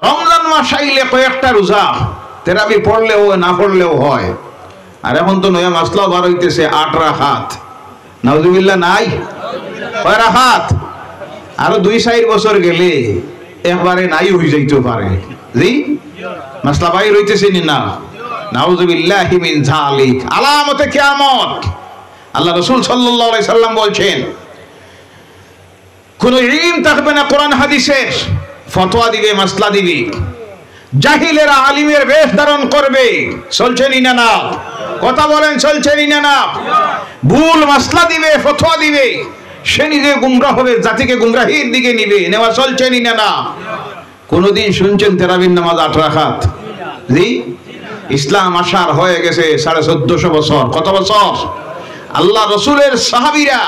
রমজান মাস আইলে কয়েকটা রোজা তেরাবি পড়লেও না পড়লেও হয়। আর এখন তো নয়া মাসলাও বার হইতেছে 8 রাকাত। নাউজুবিল্লাহ নাই? কয় রাকাত? আরো 2-4 বছর গেলে একবারে নাই হয়ে যাইতে পারে। জি মাসলা বাইর হইতেছে না? নাউজুবিল্লাহি মিন যালিক। আলামতে কিয়ামত। আল্লাহ রাসূল সাল্লাল্লাহু আলাইহি সাল্লাম বলছেন কোন ইলম থাকবে না কোরআন হাদিসের, ফতোয়া দিবে, মাসলা দিবে। জাহিলেরা আলিমের বেশ ধারণ করবে। চলছেনই না না? কথা বলেন, চলছেনই না না? ভুল মাসলা দিবে, ফতোয়া দিবে, সে নিজে গুমরাহ হবে, জাতিকে গুমরাহির দিকে নিবে। নেওয়া চলছেনই না না? কোনদিন শুনছেন তারাবির নামাজ 8 রাকাত? জি ইসলাম আসার হয়ে গেছে 1450 বছর। কত বছর? আল্লাহ রাসূলের সাহাবীরা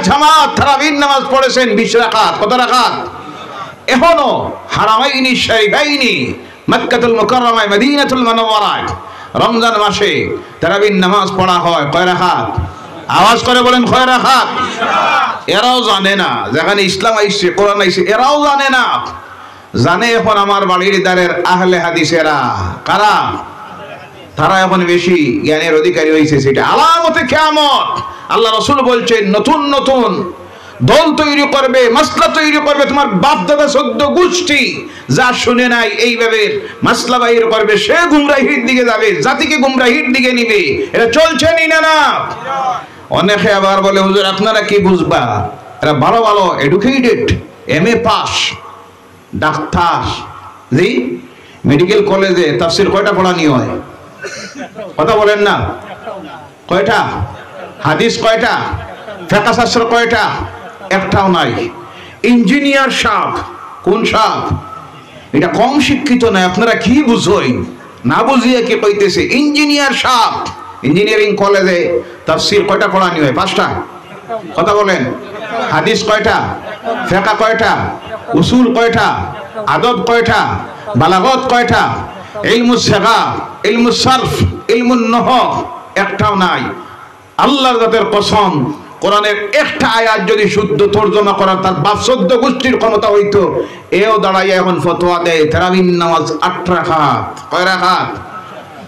জামাত তারাবির নামাজ পড়েছেন 20 রাকাত। কত রাকাত? এখনো হারামাইনি শরীফাইনি মক্কাতুল মুকাররমায় মদিনাতুল মুনাওয়ারায় রমজান মাসে তারাবির নামাজ পড়া হয়। কয় রাকাত? আওয়াজ করে বলেন, কয় রাকাত? এরাও জানে না, যেখানে ইসলাম আইছে, কোরআন আইছে, এরাও জানে না। জানে এখন আমার বাড়ির দ্বারের আহলে হাদিসেরা। কারা? তারা এখন বেশি জ্ঞানের অধিকারী হয়েছে। সেটা আলামতে কিয়ামত। আল্লাহ রাসূল বলছেন নতুন নতুন দল তৈরি করবে, মাসলা তৈরি করবে। তোমার বাপ দাদা 14 গোষ্ঠী যা শুনে নাই এইভাবে মাসলা বাইর করবে, সে গুমরাহির দিকে যাবে, জাতিকে গুমরাহির দিকে নিবে। এটা চলছে না না? অনেকে আবার বলে হুজুর আপনারা কি বুঝবা, এরা ভালো ভালো এডুকেটেড, MA পাস, ডাক্তার। জি মেডিকেল কলেজে তাফসীর কয়টা পড়ানি হয়? কথা বলেন না? কয়টা? হাদিস কয়টা? ফিকহ শাস্ত্র কয়টা? একটাও নাই। ইঞ্জিনিয়ার সাহেব, কোন সাহেব? এটা কম শিক্ষিত না? আপনারা কি বুঝেন? না বুঝিয়ে কি কইতেছে ইঞ্জিনিয়ার সাহেব। ইঞ্জিনিয়ারিং কলেজে তাফসীর কয়টা পড়ানি হয়? 5টা। কথা বলেন। হাদিস কয়টা? ফিকহ কয়টা? উসুল কয়টা? আদব কয়টা? বালাগত কয়টা? ইলমুস সিগা, ইলমুস সারফ, ইলমুন নহব একটাও নাই। আল্লাহর জাতের কসম, কোরআনের একটা আয়াত যদি শুদ্ধ তরজমা করা তার 14 গোষ্ঠীর ক্ষমতা হইতো, এও দাঁড়াইয়া এখন ফতোয়া দেয় তারাবির নামাজ 8 রাকাত। কয় রাকাত?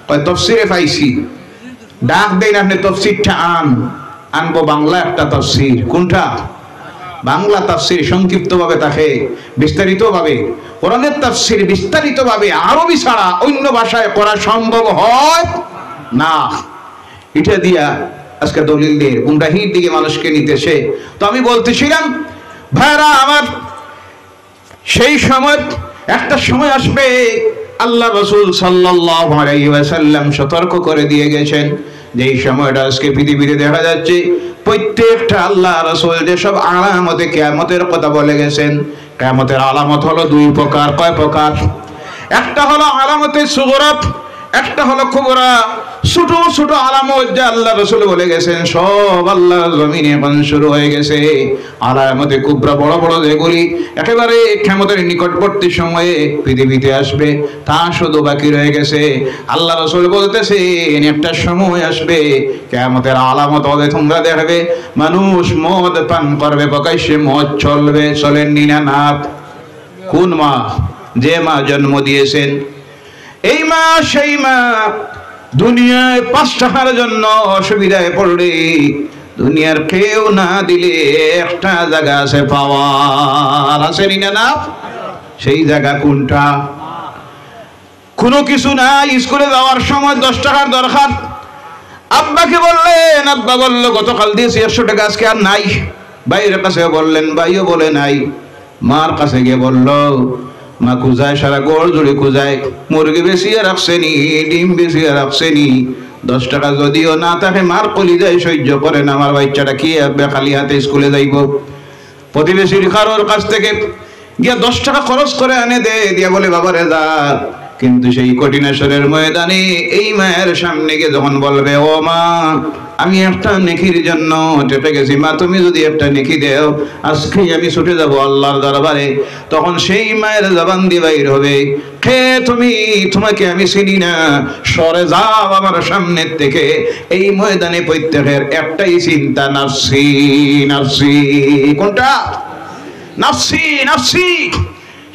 কয় তাফসীরে পাইছি। ডাক দেন আপনি তাফসীরটা আনবো বাংলা একটা তাফসীর। কোনটা? বাংলা তাফসীর সংক্ষিপ্তভাবে থাকে, বিস্তারিতভাবে কোরআনের তাফসীর বিস্তারিতভাবে আরবি ছাড়া অন্য ভাষায় করা সম্ভব হয় না। এটা দিয়া আজকে দলিলদের গুমরাহির দিকে মানুষকে নিতেছে। তো আমি বলতেছিলাম ভাইরা আমার, সেই সময় একটা সময় আসবে আল্লাহ রাসূল সাল্লাল্লাহু আলাইহি ওয়াসাল্লাম সতর্ক করে দিয়ে গেছেন। যেই সময়টা আজকে পৃথিবীতে দেখা যাচ্ছে, প্রত্যেকটা আল্লাহ রাসূল যেসব আলামতে কিয়ামতের কথা বলে গেছেন, কিয়ামতের আলামত হলো 2 প্রকার। কয় প্রকার? একটা হলো আলামতে সুগরা, একটা হলো কুবরা। ছোট ছোট আলামত যে আল্লাহ রাসূল বলে গেছেন সব আল্লাহর জমিনে এখন শুরু হয়ে গেছে। আলামতে কুবরা বড় বড় যেগুলি একেবারে কিয়ামতের নিকটবর্তী সময়ে পৃথিবীতে আসবে, তা শুধু বাকি রয়ে গেছে। আল্লাহ রাসূল বলতেছেন একটা সময় আসবে কিয়ামতের আলামত হবে, তোমরা দেখবে মানুষ মদ পান করবে, প্রকাশ্যে মদ চলবে। চলেননি না? না। কোন মা? যে মা জন্ম দিয়েছেন এই মা, সেই মা দুনিয়ায় 5 টাকার জন্য অসুবিধায় পড়লে দুনিয়ার কেউ না দিলে একটা জায়গা আছে পাওয়ার। আসেনি না? না। সেই জায়গা কোনটা? কোনো কিছু নাই, স্কুলে যাওয়ার সময় 10 টাকার দরকার। আব্বাকে বললেন, আব্বা বলল গতকাল দিয়েছি 100 টাকা, আজকে আর নাই। ভাইয়ের কাছে বললেন, ভাইও বলে নাই। মার কাছে গিয়ে বলল, মা খুঁজায়, সারা গোড় জুড়ে খুঁজায়, মুরগি বেশিয়ে রাখছেনি, ডিম বেশিয়ে রাখছেনি। 10 টাকা যদিও না থাকে মার কলিজায় সহ্য করে না, আমার বাচ্চাটা কি খালি হাতে স্কুলে যাইব। প্রতিবেশীর কারোর কাছ থেকে গিয়া 10 টাকা খরচ করে আনে দে, দিয়া বলে বাবারে যা। কিন্তু সেই কঠিনেশ্বরের ময়দানে এই মায়ের সামনে গিয়ে যখন বলবে, ও মা আমি একটা নেকির জন্য চেপে গেছি, মা তুমি যদি একটা নেকি দেও আজকেই আমি ছুটে যাব আল্লাহর দরবারে, তখন সেই মায়ের জবান দিয়ে বাইর হবে, কে তুমি? তোমাকে আমি চিনি না, সরে যাও আমার সামনের থেকে। এই ময়দানে প্রত্যেকের একটাই চিন্তা, নাফসি নাফসি। কোনটা? নাফসি নাফসি।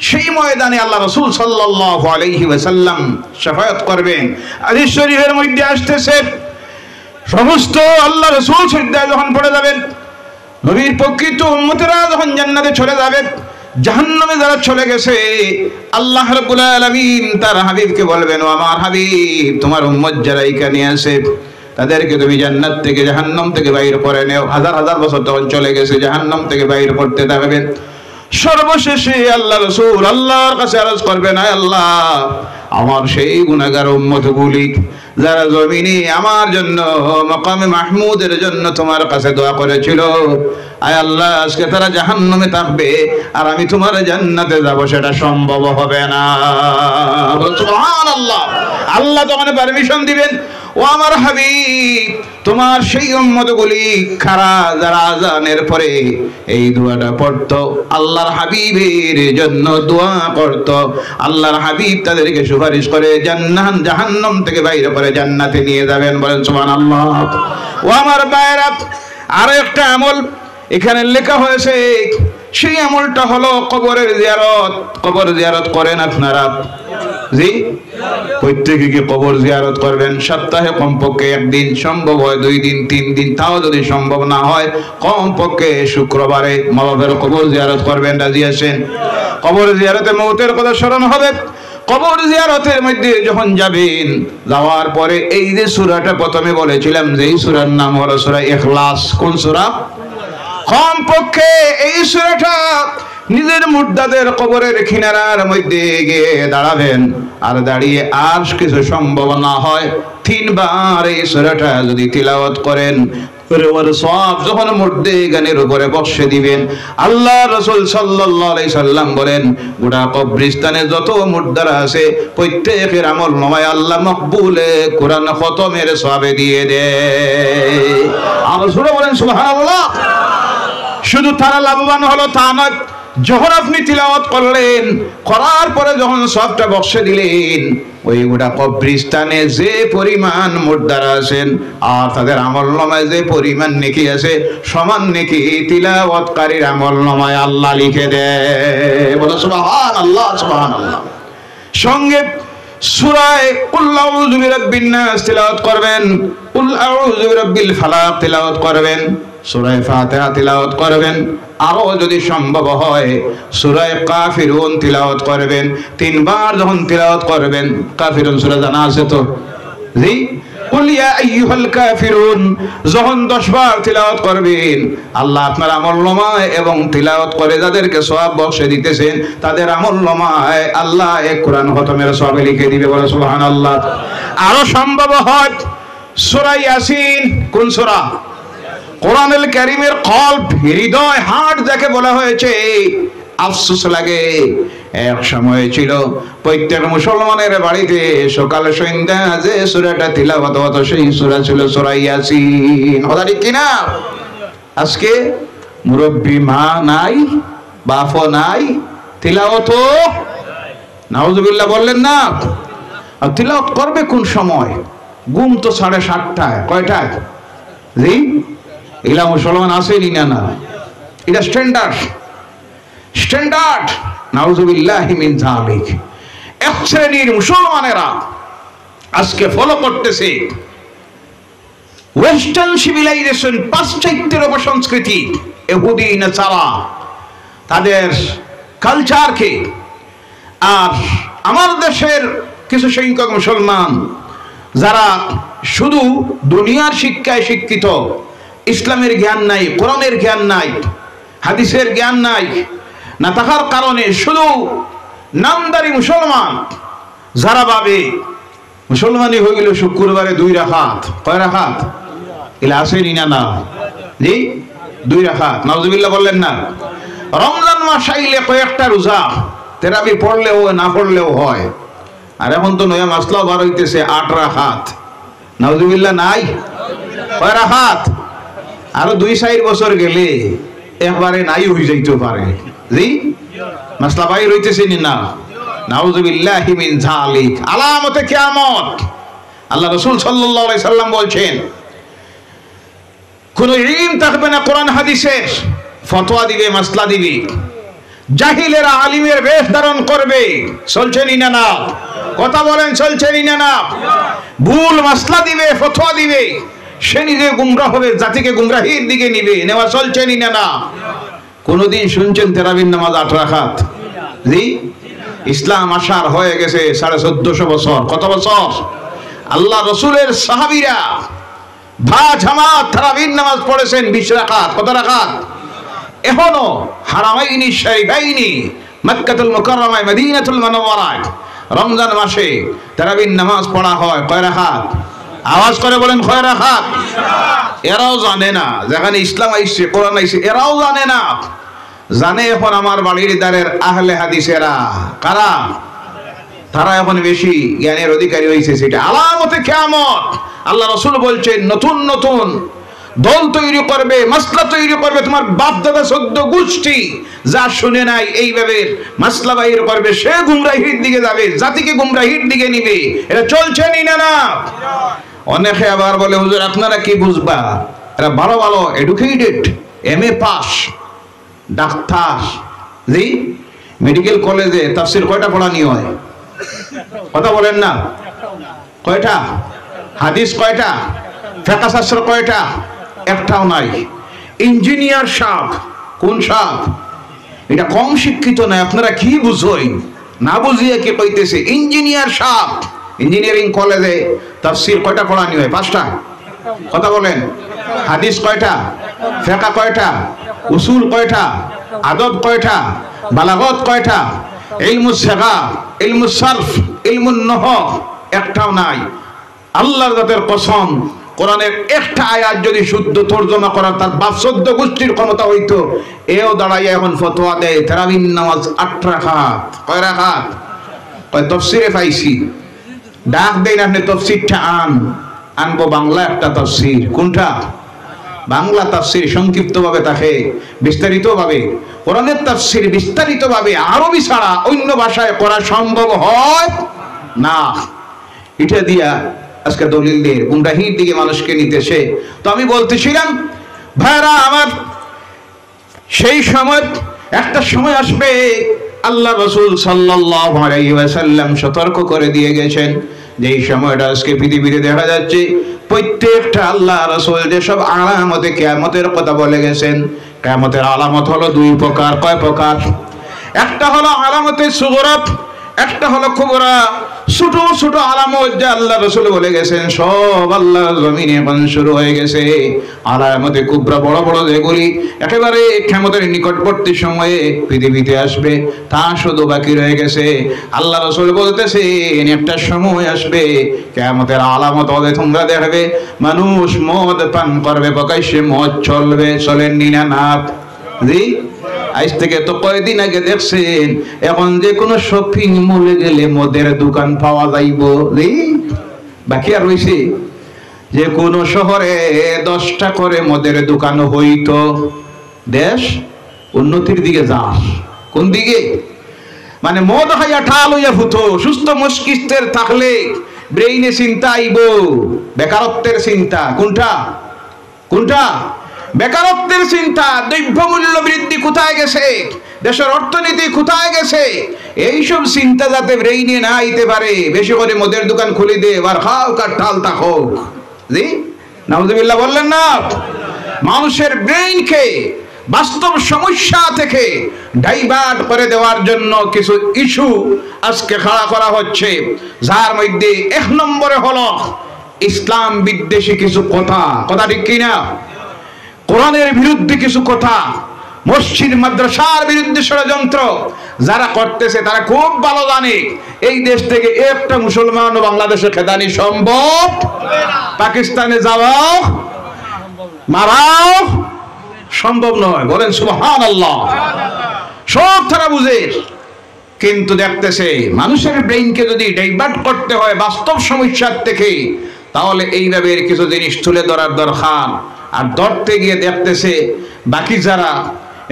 সেই ময়দানে আল্লাহ রাসূল সাল্লাল্লাহু আলাইহি ওয়াসাল্লাম শাফায়াত করবেন। হাদিস শরীফের মধ্যে আসতেছে, সমস্ত আল্লাহ রাসূল সিজদায় যখন পড়ে যাবেন, নবীর প্রকৃত উম্মতেরা যখন জান্নাতে চলে যাবে, জাহান্নামে যারা চলে গেছে, আল্লাহ রাব্বুল আলামিন তার হাবিবকে বলবেন, ও আমার হাবিব, তোমার উম্মত যারা এখানে আছে তাদেরকে তুমি জান্নাত থেকে জাহান্নাম থেকে বাইর করে নেও। হাজার হাজার বছর তখন চলে গেছে, জাহান্নাম থেকে বাইর করতে থাকবেন। সর্বশেষে আল্লাহ রাসূল আল্লাহর কাছে আরজ করবেন, আয় আল্লাহ, আমার সেই গুনাহগার উম্মতগুলি যারা জমিনে আমার জন্য মাকামে মাহমুদের জন্য তোমার কাছে দোয়া করেছিল, আয় আল্লাহ, আজকে তারা জাহান্নামে থাকবে আর আমি তোমার জান্নাতে যাব, সেটা সম্ভব হবে না। সুবহানাল্লাহ। আল্লাহ তখন পারমিশন দিবেন, ও আমার হাবিব, তোমার সেই উম্মতগুলি খারা যারা আযানের পরে এই দোয়াটা পড়তো, আল্লাহর হাবিবের জন্য দোয়া করতো, আল্লাহর হাবিব তাদেরকে সুপারিশ করে জাহান্নাম থেকে বাইরে করে জান্নাতে নিয়ে যাবেন। বলেন সুবহানাল্লাহ। ও আমার ভাইরা, আর একটা আমল এখানে লেখা হয়েছে, সেই আমলটা হলো কবরের জিয়ারত। কবর জিয়ারত করেন আপনারা? জি, প্রত্যেকে কি কবর জিয়ারত করবেন? সপ্তাহে কমপক্ষে একদিন, সম্ভব হয় 2 দিন 3 দিন, তাও যদি সম্ভব না হয় কমপক্ষে শুক্রবারে মা বাবার কবর জিয়ারত করবেন। রাজি আছেন? কবর জিয়ারতে মওতের কথা স্মরণ হবে। কবর জিয়ারতের মধ্যে যখন যাবেন, যাওয়ার পরে এই যে সূরাটা প্রথমে বলেছিলাম, যে এই সূরার নাম হলো সূরা ইখলাস। কোন সূরা? কমপক্ষে এই সূরাটা নিজের মুর্দাদের কবরের কিনারার মধ্যে গিয়ে দাঁড়াবেন, আর দাঁড়িয়ে আর কিছু সম্ভব না হয় 3 বার এই সূরাটা যদি তিলাওয়াত করেন, ওর সওয়াব যখন মুর্দে গানের উপরে বর্ষে দিবেন। আল্লাহ রাসূল সাল্লাল্লাহু আলাইহি সাল্লাম বলেন, গোটা কবরস্থানে যত মুর্দারা আছে প্রত্যেকের আমল নামায় আল্লাহ মকবুলে কোরআন খতমের সওয়াবে দিয়ে দেয়। আর সুরে বলেন সুবহানাল্লাহ। শুধু তারা লাভবান হলো তা নয়, যখন আপনি তিলাওয়াত করলেন, করার পরে যখন সবটা বক্সে দিলেন, ওই গোটা কবরস্থানে যে পরিমাণ মুর্দারা আছেন আর তাদের আমলনামায় যে পরিমাণ নেকি আছে, সমান নেকি তিলাওয়াতকারীর আমলনামায় আল্লাহ লিখে দেয়। বলো সুবহানাল্লাহ, সুবহানাল্লাহ। সঙ্গে সূরা কুল আউযু বিরাব্বিন নাস তিলাওয়াত করবেন, কুল আউযু বিরাব্বিল ফালাক তিলাওয়াত করবেন, সূরা ফাতিহা তিলাওয়াত করবেন, আরো যদি সম্ভব হয় সূরা কাফিরুন তিলাওয়াত করবেন। 3 বার যখন তিলাওয়াত করবেন, কাফিরুন সূরা জানা আছে তো? জি। কুল ইয়া আইয়ুহাল কাফিরুন যখন 10 বার তিলাওয়াত করবেন, আল্লাহ আপনার আমলনামায় এবং তিলাওয়াত করে যাদেরকে সওয়াব বখশে দিতেছেন, তাদের আমলনামায় আল্লাহ এক কোরআন খতমের সওয়াব লিখে দিবে। বলে সুবহানাল্লাহ। আরো সম্ভব হয় সূরা ইয়াসিন। কোন সূরা? কোরআনুল কারীমের কলব, হৃদয়, হার্ট যাকে বলা হয়েছে। আফসোস লাগে, এক সময় ছিল প্রত্যেক মুসলমানের বাড়িতে সকাল সন্ধ্যা যে সূরাটা তিলাওয়াত হতো, সেই সূরা ছিল সূরা ইয়াসিন। কথা ঠিক কিনা? আজকে মুরব্বি মা নাই, বাপও নাই, তিলাওয়াত নাউজুবিল্লাহ বললেন না। আর তিলাওয়াত করবে কোন সময়? ঘুম তো 7:30টায়। কয়টায়? জি, এগুলা মুসলমান আসেনি না? না, এটা স্ট্যান্ডার্ড। স্ট্যান্ডার্ড নাউজুবিল্লাহি মিন যালিক। এক শ্রেণীর মুসলমানেরা আজকে ফলো করতেছে ওয়েস্টার্ন সিভিলাইজেশন, পাশ্চাত্যের অপসংস্কৃতি, ইহুদি নাসারা, তাদের কালচারকে। আর আমার দেশের কিছু সংখ্যক মুসলমান যারা শুধু দুনিয়ার শিক্ষায় শিক্ষিত, ইসলামের জ্ঞান নাই, কোরআনের জ্ঞান নাই, হাদিসের জ্ঞান নাই, না থাকার কারণে শুধু নামদারি মুসলমান যারা ভাবে মুসলমানই হয়ে গেল শুক্রবারে 2 রাকাত। কয় রাকাত? এলা আসেনি না? না, জি, 2 রাকাত। নাউজুবিল্লাহ বললেন না। রমজান মাস আইলে কয়েকটা রোজা তেরাবি পড়লেও না পড়লেও হয়। আর এখন তো নয়া মাসলাও বার হইতেছে 8 রাকাত। নাউজুবিল্লাহ নাই? কয় রাকাত? আরো 2-4 বছর গেলে একবারে নাই হয়ে যাইতে পারে। জি, মাসলা বাইর হইতেছে না? নাউজুবিল্লাহি মিন যালিক। আলামতে কিয়ামত। আল্লাহ রাসূল সাল্লাল্লাহু আলাইহি সাল্লাম বলছেন, কোন ইলম থাকবে না কোরআন হাদিসের, ফতোয়া দিবে, মাসলা দিবে। জাহিলেরা আলিমের বেশ ধারণ করবে, চলছেনই না না? কথা বলেন, চলছেনই না না? ভুল মাসলা দিবে, ফতোয়া দিবে, সে নিজে গুমরাহ হবে, জাতিকে গুমরাহির দিকে নিবে, নেওয়া চলছেনই না না? কোনদিন শুনছেন তারাবির নামাজ 8 রাকাত? জি, ইসলাম আসার হয়ে গেছে 1450 বছর। কত বছর? আল্লাহ রসুলের সাহাবীরা জামাত তারাবির নামাজ পড়েছেন 20 রাকাত। কত রাকাত? এখনো হারামাইনি শরীফাইনি মক্কাতুল মুকাররমায় মদিনাতুল মুনাওয়ারায় রমজান মাসে তারাবির নামাজ পড়া হয়। কয় রাকাত? আওয়াজ করে বলেন, কয় রাকাত? এরাও জানে না, যেখানে ইসলাম আইছে, কোরআন আইছে, এরাও জানে না। জানে এখন আমার বাড়ির দ্বারের আহলে হাদিসেরা। কারা? তারা এখন বেশি জ্ঞানের অধিকারী হয়েছে। সেটা আলামতে কিয়ামত। আল্লাহ রাসূল বলছেন, নতুন নতুন দল তৈরি করবে, মাসলা তৈরি করবে, তোমার বাপ দাদা 14 গোষ্ঠী যা শুনে নাই এইভাবে মাসলা বাইর করবে, সে গুমরাহির দিকে যাবে, জাতিকে গুমরাহির দিকে নিবে। এটা চলছেনই না না? অনেকে আবার বলে, হুজুর আপনারা কি বুঝবা, এরা ভালো ভালো এডুকেটেড, MA পাস, ডাক্তার। জি, মেডিকেল কলেজে তাফসীর কয়টা পড়ানি হয়? কথা বলেন না? কয়টা? হাদিস কয়টা? ফিকহ শাস্ত্র কয়টা? একটাও নাই। ইঞ্জিনিয়ার সাহেব, কোন সাহেব? এটা কম শিক্ষিত না? আপনারা কি বুঝেন? না বুঝিয়ে কি কইতেছে? ইঞ্জিনিয়ার সাহেব, ইঞ্জিনিয়ারিং কলেজে তাফসীর কয়টা পড়ানি হয়? 5টা। কথা বলেন। হাদিস কয়টা? ফিকহ কয়টা? উসুল কয়টা? আদব কয়টা? বালাগত কয়টা? ইলমুস সিগা, ইলমুস সারফ, ইলমুন নহব একটাও নাই। আল্লাহর জাতের কসম, কোরআনের একটা আয়াত যদি শুদ্ধ তরজমা করার তার 14 গোষ্ঠীর ক্ষমতা হইতো, এও দাঁড়াইয়া এখন ফতোয়া দেয় তারাবির নামাজ 8 রাকাত। কয় রাকাত? কয় তাফসীরে পাইছি। ডাক দেন আপনি তাফসীরটা আনবো বাংলা একটা তাফসীর। কোনটা? বাংলা তাফসীর সংক্ষিপ্তভাবে থাকে, বিস্তারিতভাবে কোরআনের তাফসীর বিস্তারিতভাবে আরবি ছাড়া অন্য ভাষায় করা সম্ভব হয় না। এটা দিয়া আজকে দলিল দিয়ে গুমরাহির দিকে মানুষকে নিতেছে। তো আমি বলতেছিলাম ভাইরা আমার, সেই সময় একটা সময় আসবে, আল্লাহ রাসূল সাল্লাল্লাহু আলাইহি ওয়াসাল্লাম সতর্ক করে দিয়ে গেছেন, যেই সময়টা আজকে পৃথিবীতে দেখা যাচ্ছে। প্রত্যেকটা আল্লাহ রাসূল যেসব আলামতে কিয়ামতের কথা বলে গেছেন, কিয়ামতের আলামত হলো 2 প্রকার। কয় প্রকার? একটা হলো আলামতে সুগরা, একটা হলো কুবরা। ছোট ছোট আলামত যা আল্লাহ রাসূল বলে গেছেন, সব আল্লাহর জমিনে এখন শুরু হয়ে গেছে। আলামতে কুবরা বড় বড় যেগুলি একেবারে কিয়ামতের নিকটবর্তী সময়ে পৃথিবীতে আসবে, তা শুধু বাকি রয়ে গেছে। আল্লাহ রাসূল বলতেছেন, একটা সময় আসবে কিয়ামতের আলামত হবে, তোমরা দেখবে মানুষ মদ পান করবে, প্রকাশ্যে মদ চলবে। চলেননি না না? জি, আজ থেকে তো কয়েকদিন আগে দেখছেন, এখন যে কোনো শপিং মলে গেলে মদের দোকান পাওয়া যাইব। বাকি আর রয়েছে যে কোনো শহরে 10টা করে মদের দোকান হইতো। দেশ উন্নতির দিকে যাস। কোন দিকে? মানে মদ খাইয়া ঠাল হইয়া ফুটো। সুস্থ মস্তিষ্কের থাকলে ব্রেইনে চিন্তা আইব বেকারত্বের চিন্তা। কোনটা? কোনটা? বেকারত্বের চিন্তা। দ্রব্যমূল্য বৃদ্ধি কোথায় গেছে, দেশের অর্থনীতি কোথায় গেছে, এইসব চিন্তা যাতে ব্রেইনে না আইতে পারে, বেশি করে মদের দোকান খুলে দে, এবার খাও কার ঠাল তা হোক। জি, নাউযুবিল্লাহ বললেন না? মানুষের ব্রেইনকে বাস্তব সমস্যা থেকে ডাইভার্ট করে দেওয়ার জন্য কিছু ইস্যু আজকে খাড়া করা হচ্ছে, যার মধ্যে 1 নম্বরে হলো ইসলাম বিদ্বেষী কিছু কথা। কথা ঠিক কিনা? কোরআনের বিরুদ্ধে কিছু কথা, মসজিদ মাদ্রাসার বিরুদ্ধে ষড়যন্ত্র যারা করতেছে তারা খুব ভালো জানে এই দেশ থেকে একটা মুসলমান বাংলাদেশে খেদানি সম্ভব। পাকিস্তানে যাওয়াও মারাও সম্ভব নয়। বলেন সুবহানাল্লাহ। সব তারা বুঝে, কিন্তু দেখতেছে মানুষের ব্রেইনকে যদি ডাইভার্ট করতে হয় বাস্তব সমস্যার থেকে, তাহলে এইভাবে কিছু জিনিস তুলে ধরার দরকার। আর ধরতে গিয়ে দেখতেছে বাকি যারা,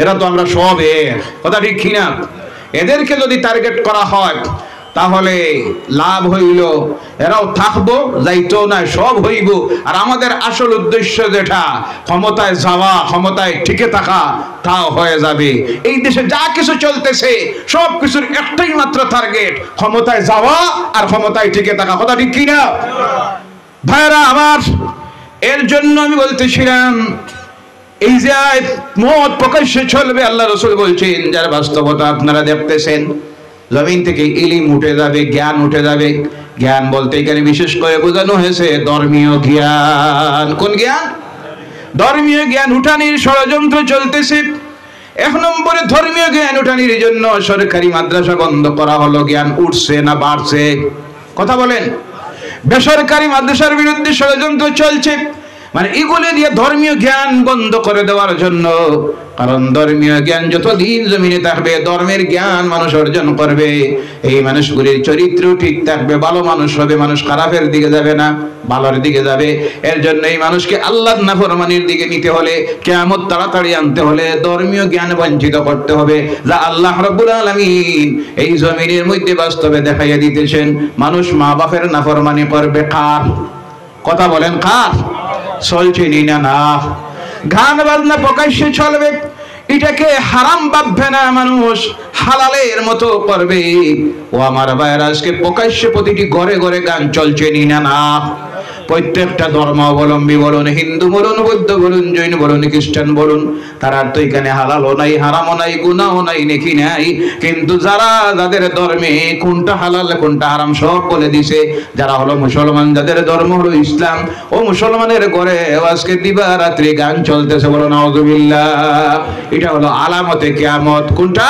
এরা তো আমরা সব এক। কথা ঠিক কিনা? এদেরকে যদি টার্গেট করা হয় তাহলে লাভ হইল, এরাও থাকবো, যাইতো না, সব হইব। আর আমাদের আসল উদ্দেশ্য যেটা ক্ষমতায় যাওয়া, ক্ষমতায় টিকে থাকা, তাও হয়ে যাবে। এই দেশে যা কিছু চলতেছে সব কিছুর একটাই মাত্র টার্গেট, ক্ষমতায় যাওয়া আর ক্ষমতায় টিকে থাকা। কথা ঠিক কিনা ভাইরা আমার? এর জন্য আমি বলতেছিলাম এই যে মত প্রকাশ্যে চলবে, আল্লাহ রাসূল বলছেন যার বাস্তবতা আপনারা দেখতেছেন, জমিন থেকে ইলম উঠে যাবে, জ্ঞান উঠে যাবে। জ্ঞান বলতে এখানে বিশেষ করে বোঝানো হয়েছে ধর্মীয় জ্ঞান। কোন জ্ঞান? ধর্মীয় জ্ঞান উঠানির ষড়যন্ত্র চলতেছে। এক নম্বরে ধর্মীয় জ্ঞান উঠানির জন্য সরকারি মাদ্রাসা বন্ধ করা হলো। জ্ঞান উঠছে না বাড়ছে? কথা বলেন। বেসরকারি মাদ্রাসার বিরুদ্ধে ষড়যন্ত্র চলছে, মানে এগুলো দিয়ে ধর্মীয় জ্ঞান বন্ধ করে দেওয়ার জন্য। কারণ ধর্মীয় জ্ঞান যতদিন জমিনে থাকবে, ধর্মের জ্ঞান মানুষ অর্জন করবে, এই মানুষগুলির চরিত্র ঠিক থাকবে, ভালো মানুষ হবে, মানুষ খারাপের দিকে যাবে না, ভালোর দিকে যাবে। এর জন্য এই মানুষকে আল্লাহর নাফরমানির দিকে নিতে হলে, কিয়ামত তাড়াতাড়ি আনতে হলে ধর্মীয় জ্ঞান বঞ্চিত করতে হবে, যা আল্লাহ রাব্বুল আলামিন এই জমিনের মধ্যে বাস্তবে দেখাইয়া দিতেছেন। মানুষ মা বাপের নাফরমানি করবে কার? কথা বলেন, কার? চলছে না না? গান বাজনা প্রকাশ্যে চলবে, এটাকে হারাম ভাববে না, মানুষ হালালের মতো করবে। ও আমার ভাইয়েরা, আজকে প্রকাশ্যে প্রতিটি ঘরে ঘরে গান চলছে না না? প্রত্যেকটা ধর্মাবলম্বী বলুন, হিন্দু বলুন, বৌদ্ধ বলুন, জৈন বলুন, খ্রিস্টান বলুন, তারা তো এখানে হালালও নাই, হারামও নাই, গুনাহও নাই, নেকি নাই। কিন্তু যাদের ধর্মে কোনটা হালাল কোনটা হারাম সব বলে দিছে। যারা হলো মুসলমান, যাদের ধর্ম হলো ইসলাম, ও মুসলমানের ঘরে আজকে দিবা রাত্রি গান চলতেছে। বলো নাউযুবিল্লাহ। এটা হলো আলামতে কিয়ামত। কোনটা?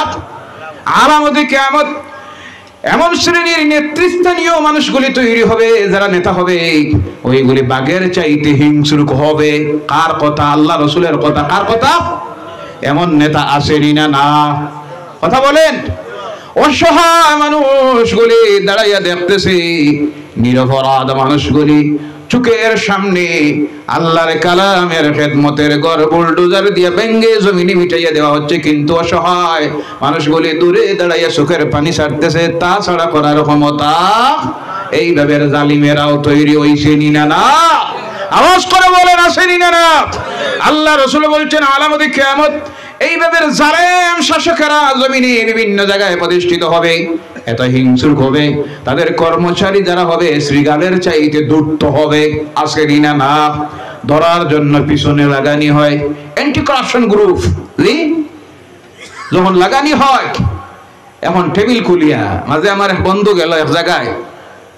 আলামতে কিয়ামত। এমন শ্রেণীর নেতৃস্থানীয় মানুষগুলি তৈরি হবে, যারা নেতা হবে, ওইগুলি বাঘের চাইতে হিংস্র হবে। কার কথা? আল্লাহ রাসূলের কথা। কার কথা? এমন নেতা আসেনি না না? কথা বলেন। অসহায় মানুষগুলি দাঁড়াইয়া দেখতেছে, নিরপরাধ মানুষগুলি চোখের সামনে আল্লাহর কালামের খেদমতের ঘর বুলডোজার দিয়ে ভেঙ্গে জমিনে মিটাইয়া দেওয়া হচ্ছে, কিন্তু অসহায় মানুষগুলি দূরে দাঁড়াইয়া চোখের পানি ছাড়তেছে। তা ছাড়া করার ক্ষমতা এইভাবে জালিমেরাও তৈরি হইছে না না? আওয়াজ করে বলেন, আসেনি না না? আল্লাহ রাসূল বলছেন আলামতে কিয়ামত। এইভাবে জালেম শাসকেরা জমিনে বিভিন্ন জায়গায় প্রতিষ্ঠিত হবে, এত হিংস্র হবে, তাদের কর্মচারী যারা হবে শ্রীগালের চাইতে দূরত্ব হবে। আসেনি না না? ধরার জন্য পিছনে লাগানি হয় অ্যান্টি কারাপশন গ্রুপ, যখন লাগানি হয়। এখন টেবিল খুলিয়া মাঝে আমার এক বন্ধু গেল এক জায়গায়,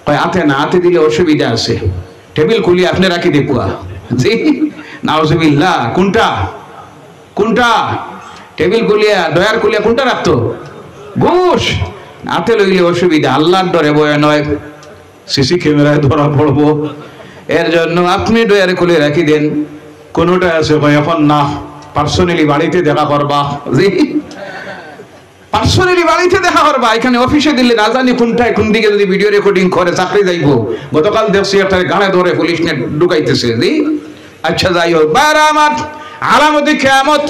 কয় হাতে না, হাতে দিলে অসুবিধা আছে, টেবিল খুলিয়া আপনি রাখি দেখুয়া। জি নাউযুবিল্লাহ। কোনটা? কোনটা? টেবিল খুলিয়া, ডয়ার খুলিয়া কোনটা রাখতো? ঘুষ হাতে লইলে অসুবিধা, আল্লাহর ডরে বয়ে নয়, সিসি ক্যামেরায় ধরা পড়বো। এর জন্য আপনি ডয়ারে খুলে রাখি দেন। কোনটা আছে? এখন না, পার্সোনালি বাড়িতে দেখা করবা। জি পার্সোনালি বাড়িতে দেখা করবা। এখানে অফিসে দিলে না জানি কোনটায় কোন দিকে যদি ভিডিও রেকর্ডিং করে চাকরি যাইবো। গতকাল দেখছি একটা গানে ধরে পুলিশ নিয়ে ঢুকাইতেছে। জি আচ্ছা, যাই হোক, আমার আলামতে কিয়ামত।